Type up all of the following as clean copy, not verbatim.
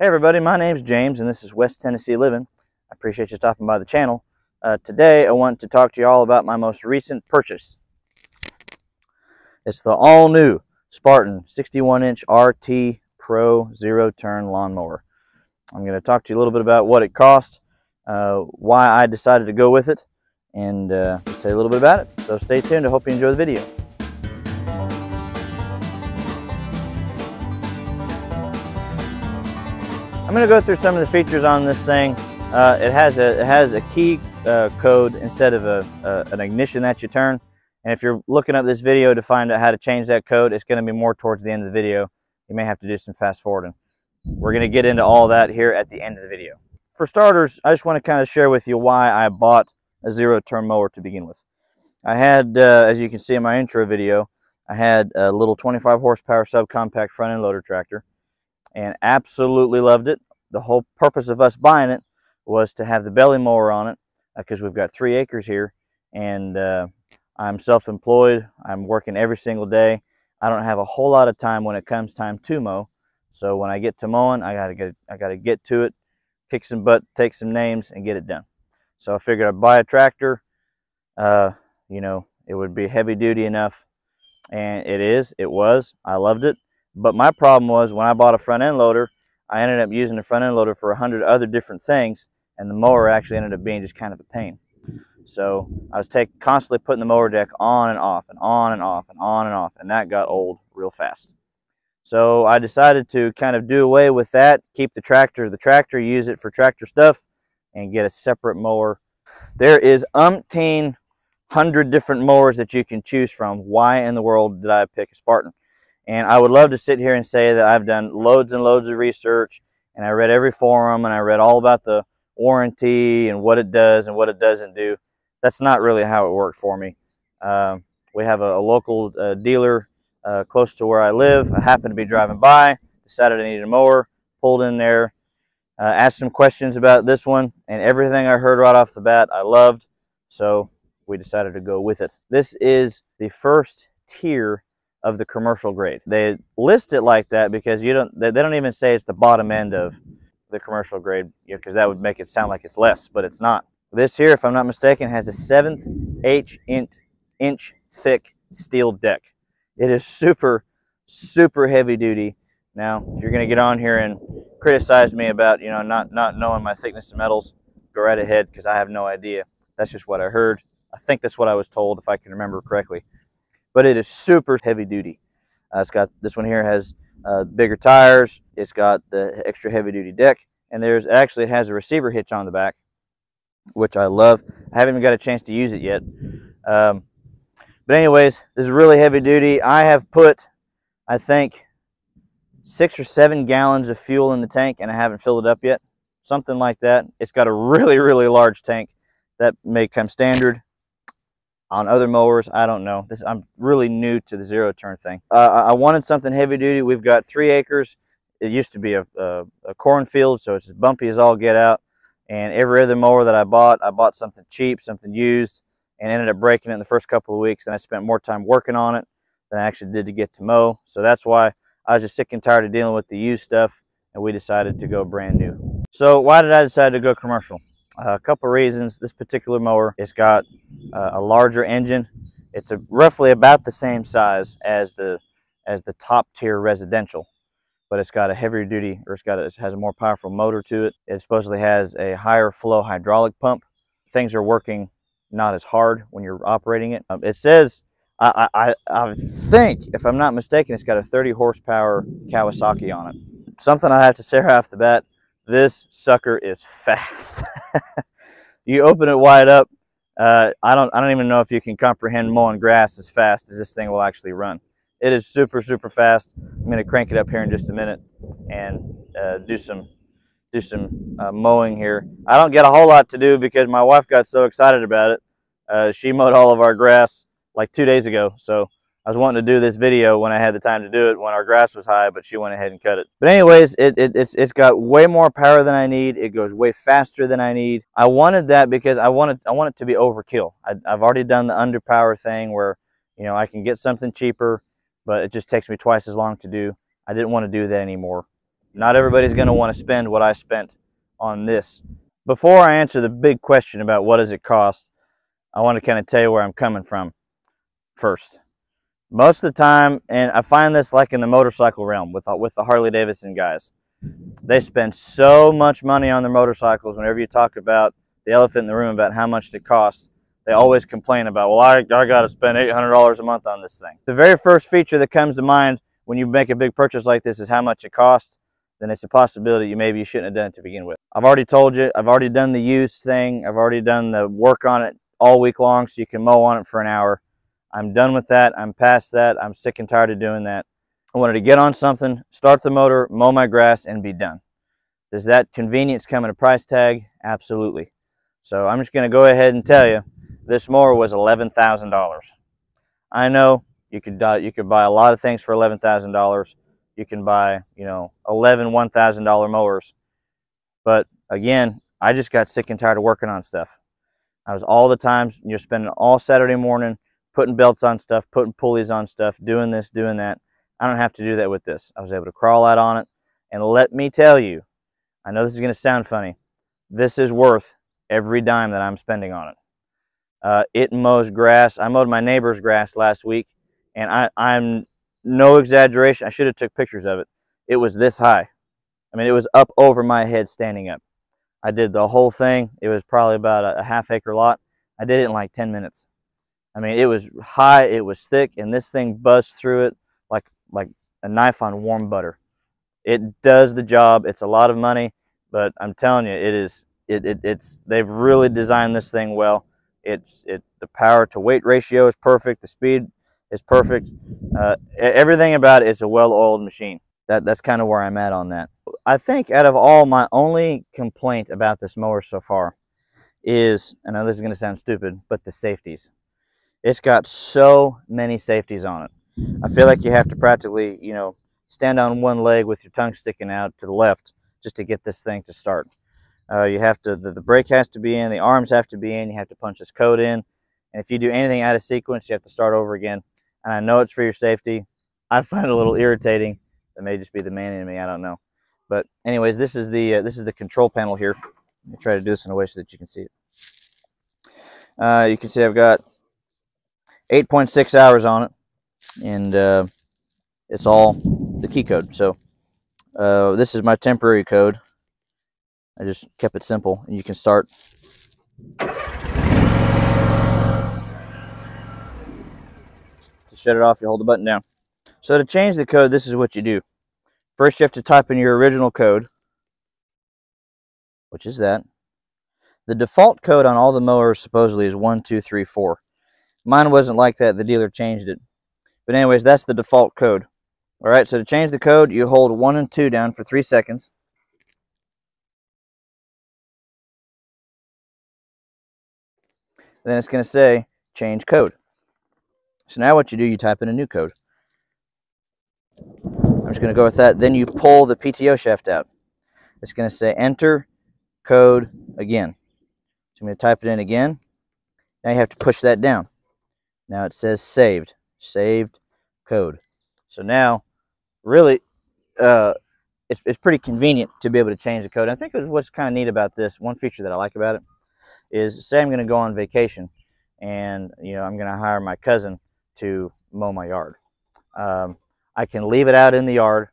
Hey everybody, my name's James and this is West Tennessee Living. I appreciate you stopping by the channel. Today I want to talk to you all about my most recent purchase. It's the all-new Spartan 61-inch RT Pro zero-turn lawnmower. I'm going to talk to you a little bit about what it cost, why I decided to go with it, and just tell you a little bit about it. So stay tuned. I hope you enjoy the video. I'm going to go through some of the features on this thing. It has a key code instead of an ignition that you turn. And if you're looking up this video to find out how to change that code, it's going to be more towards the end of the video. You may have to do some fast forwarding. We're going to get into all that here at the end of the video. For starters, I just want to kind of share with you why I bought a zero-turn mower to begin with. I had, as you can see in my intro video, I had a little 25 horsepower subcompact front end loader tractor and absolutely loved it. The whole purpose of us buying it was to have the belly mower on it because we've got 3 acres here, and I'm self-employed. I'm working every single day. I don't have a whole lot of time when it comes time to mow. So when I get to mowing, I gotta get to it, kick some butt, take some names, and get it done. So I figured I'd buy a tractor. You know, it would be heavy duty enough, and it was. I loved it. But my problem was when I bought a front end loader, I ended up using the front end loader for 100 other different things, and the mower actually ended up being just kind of a pain. So I was constantly putting the mower deck on and off and on and off and on and off, and that got old real fast. So I decided to kind of do away with that, keep the tractor, use it for tractor stuff, and get a separate mower. There is umpteen 100 different mowers that you can choose from. Why in the world did I pick a Spartan? And I would love to sit here and say that I've done loads and loads of research, and I read every forum, and I read all about the warranty and what it does and what it doesn't do. That's not really how it worked for me. We have a local dealer close to where I live. I happened to be driving by, decided I needed a mower, pulled in there, asked some questions about this one, and everything I heard right off the bat I loved, so we decided to go with it. This is the first tier of the commercial grade. They list it like that because they don't even say it's the bottom end of the commercial grade, because that would make it sound like it's less, but it's not. This here, if I'm not mistaken, has a 1/7 inch thick steel deck. It is super, super heavy duty. Now, if you're going to get on here and criticize me about, you know, not knowing my thickness of metals, go right ahead, because I have no idea. That's just what I heard. I think that's what I was told, if I can remember correctly. But it is super heavy duty. This one here has bigger tires. It's got the extra heavy duty deck, and it has a receiver hitch on the back, which I love. I haven't even got a chance to use it yet. But anyways, this is really heavy duty. I have put, I think, 6 or 7 gallons of fuel in the tank, and I haven't filled it up yet. Something like that. It's got a really, really large tank. That may come standard on other mowers. I don't know. I'm really new to the zero-turn thing. I wanted something heavy duty. We've got 3 acres. It used to be a cornfield, so it's as bumpy as all get out. And every other mower that I bought something cheap, something used, and ended up breaking it in the first couple of weeks. And I spent more time working on it than I actually did to get to mow. So that's why I was just sick and tired of dealing with the used stuff, and we decided to go brand new. So why did I decide to go commercial? A couple of reasons. This particular mower, it's got a larger engine. It's roughly about the same size as the top tier residential, but it's got a heavier duty, or it has a more powerful motor to it. It supposedly has a higher flow hydraulic pump. Things are working not as hard when you're operating it. It says, I think, if I'm not mistaken, it's got a 30 horsepower Kawasaki on it. Something I have to say right off the bat, this sucker is fast. You open it wide up, I don't even know if you can comprehend mowing grass as fast as this thing will actually run. It is super, super fast. I'm going to crank it up here in just a minute and do some mowing here. I don't get a whole lot to do because my wife got so excited about it. She mowed all of our grass like 2 days ago, so I was wanting to do this video when I had the time to do it when our grass was high, but she went ahead and cut it. But anyways, it's got way more power than I need. It goes way faster than I need. I wanted that because I want it to be overkill. I've already done the underpower thing where, you know, I can get something cheaper, but it just takes me twice as long to do. I didn't want to do that anymore. Not everybody's going to want to spend what I spent on this. Before I answer the big question about what does it cost, I want to kind of tell you where I'm coming from first. Most of the time, and I find this like in the motorcycle realm with the Harley Davidson guys, they spend so much money on their motorcycles. Whenever you talk about the elephant in the room about how much it costs, they always complain about, well, I got to spend $800 a month on this thing. The very first feature that comes to mind when you make a big purchase like this is how much it costs. Then it's a possibility maybe you shouldn't have done it to begin with. I've already told you, I've already done the used thing. I've already done the work on it all week long so you can mow on it for an hour. I'm done with that. I'm past that. I'm sick and tired of doing that. I wanted to get on something, start the motor, mow my grass, and be done. Does that convenience come at a price tag? Absolutely. So I'm just going to go ahead and tell you, this mower was $11,000. I know you could buy a lot of things for $11,000. You can buy, 11 $1,000 mowers. But again, I just got sick and tired of working on stuff. I was all the time, you're spending all Saturday morning putting belts on stuff, putting pulleys on stuff, doing this, doing that. I don't have to do that with this. I was able to crawl out on it. And let me tell you, I know this is going to sound funny, this is worth every dime that I'm spending on it. It mows grass. I mowed my neighbor's grass last week, and I'm no exaggeration, I should have took pictures of it. It was this high. I mean, it was up over my head standing up. I did the whole thing. It was probably about a half-acre lot. I did it in like 10 minutes. I mean, it was high, it was thick, and this thing buzzed through it like a knife on warm butter. It does the job. It's a lot of money, but I'm telling you, it's they've really designed this thing well. The power to weight ratio is perfect. The speed is perfect. Everything about it is a well-oiled machine. That's kind of where I'm at on that. I think out of all, my only complaint about this mower so far is, I know this is going to sound stupid, but the safeties. It's got so many safeties on it. I feel like you have to practically, stand on one leg with your tongue sticking out to the left just to get this thing to start. You have to, the brake has to be in, the arms have to be in, you have to punch this code in, and if you do anything out of sequence, you have to start over again. And I know it's for your safety. I find it a little irritating. That may just be the man in me, I don't know. But anyways, this is the control panel here. Let me try to do this in a way so that you can see it. You can see I've got 8.6 hours on it, and it's all the key code. So this is my temporary code. I just kept it simple, and you can start. To shut it off, you hold the button down. So to change the code, this is what you do. First, you have to type in your original code, which is that. The default code on all the mowers supposedly is 1, 2, 3, 4. Mine wasn't like that. The dealer changed it. But anyways, that's the default code. All right, so to change the code, you hold 1 and 2 down for 3 seconds. Then it's going to say change code. So now what you do, you type in a new code. I'm just going to go with that. Then you pull the PTO shaft out. It's going to say enter code again. So I'm going to type it in again. Now you have to push that down. Now it says saved code. So now, really, it's pretty convenient to be able to change the code. I think what's kind of neat about this, one feature that I like about it, is say I'm going to go on vacation, and I'm going to hire my cousin to mow my yard. I can leave it out in the yard,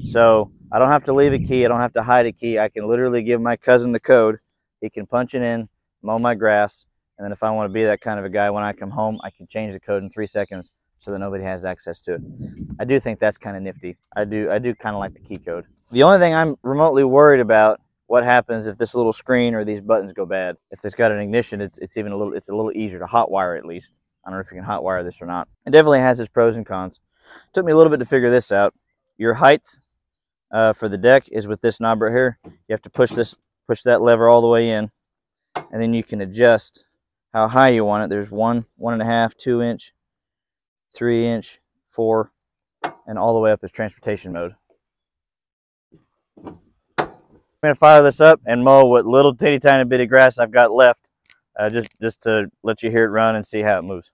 so I don't have to leave a key. I don't have to hide a key. I can literally give my cousin the code. He can punch it in, mow my grass, and then if I want to be that kind of a guy, when I come home, I can change the code in 3 seconds so that nobody has access to it. I do think that's kind of nifty. I do kind of like the key code. The only thing I'm remotely worried about, what happens if this little screen or these buttons go bad. If it's got an ignition, it's a little easier to hot wire, at least. I don't know if you can hot wire this or not. It definitely has its pros and cons. It took me a little bit to figure this out. Your height for the deck is with this knob right here. You have to push that lever all the way in, and then you can adjust how high you want it. There's 1, 1.5, 2 inch, 3 inch, 4, and all the way up is transportation mode. I'm going to fire this up and mow what little teeny tiny bit of grass I've got left, just to let you hear it run and see how it moves.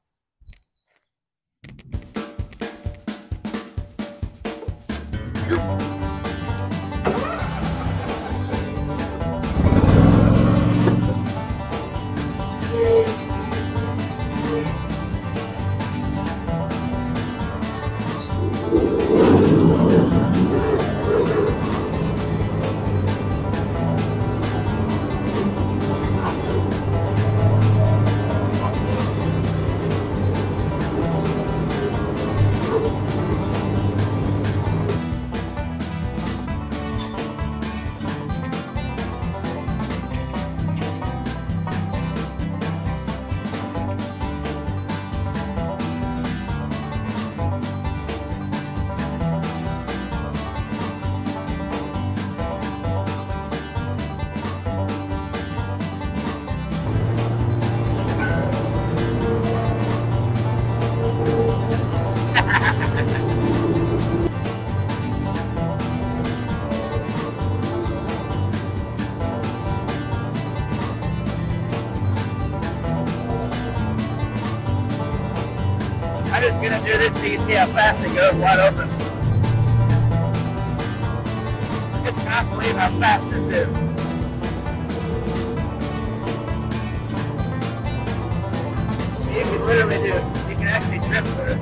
gonna do this so you can see how fast it goes wide open. Just can't believe how fast this is. You can literally do it. You can actually drift with it.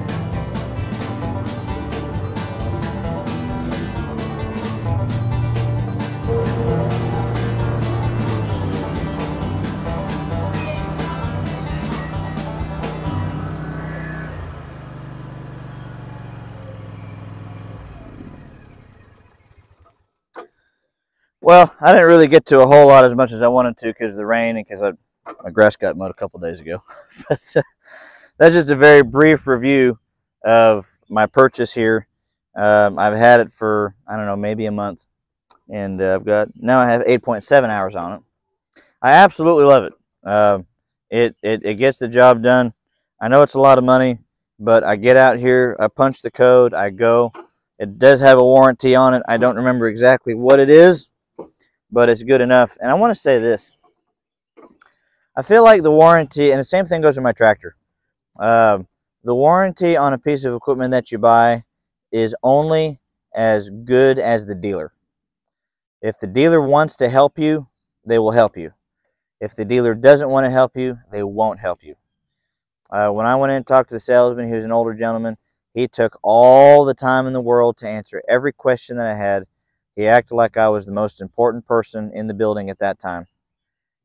Well, I didn't really get to a whole lot as much as I wanted to because of the rain and because my grass got mowed a couple days ago. But that's just a very brief review of my purchase here. I've had it for, I don't know, maybe a month, and now I have 8.7 hours on it. I absolutely love it. It gets the job done. I know it's a lot of money, but I get out here, I punch the code, I go. It does have a warranty on it. I don't remember exactly what it is, but it's good enough. And I want to say this. I feel like the warranty, and the same thing goes with my tractor. The warranty on a piece of equipment that you buy is only as good as the dealer. If the dealer wants to help you, they will help you. If the dealer doesn't want to help you, they won't help you. When I went in and talked to the salesman, he was an older gentleman. He took all the time in the world to answer every question that I had. He acted like I was the most important person in the building at that time.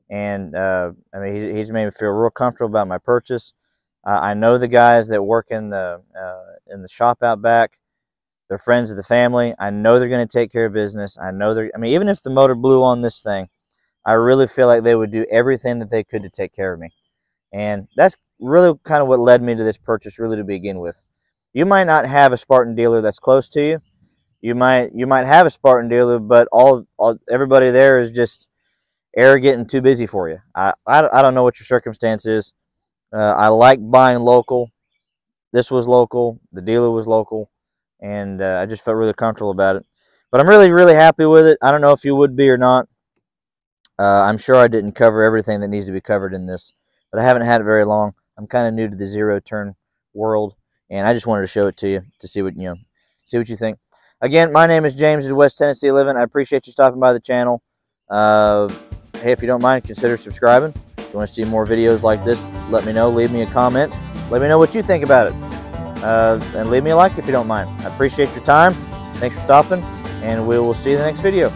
And I mean, he's made me feel real comfortable about my purchase. I know the guys that work in the shop out back. They're friends of the family. I know they're going to take care of business. I mean, even if the motor blew on this thing, I really feel like they would do everything that they could to take care of me. And that's really kind of what led me to this purchase, really, to begin with. You might not have a Spartan dealer that's close to you. You might have a Spartan dealer, but everybody there is just arrogant and too busy for you. I don't know what your circumstance is. I like buying local. This was local. The dealer was local. And I just felt really comfortable about it. But I'm really, really happy with it. I don't know if you would be or not. I'm sure I didn't cover everything that needs to be covered in this. But I haven't had it very long. I'm kind of new to the zero-turn world. And I just wanted to show it to you to see what you think. Again, my name is James. This is West Tennessee Living. I appreciate you stopping by the channel. Hey, if you don't mind, consider subscribing. If you want to see more videos like this, let me know. Leave me a comment. Let me know what you think about it. And leave me a like if you don't mind. I appreciate your time. Thanks for stopping, and we will see you in the next video.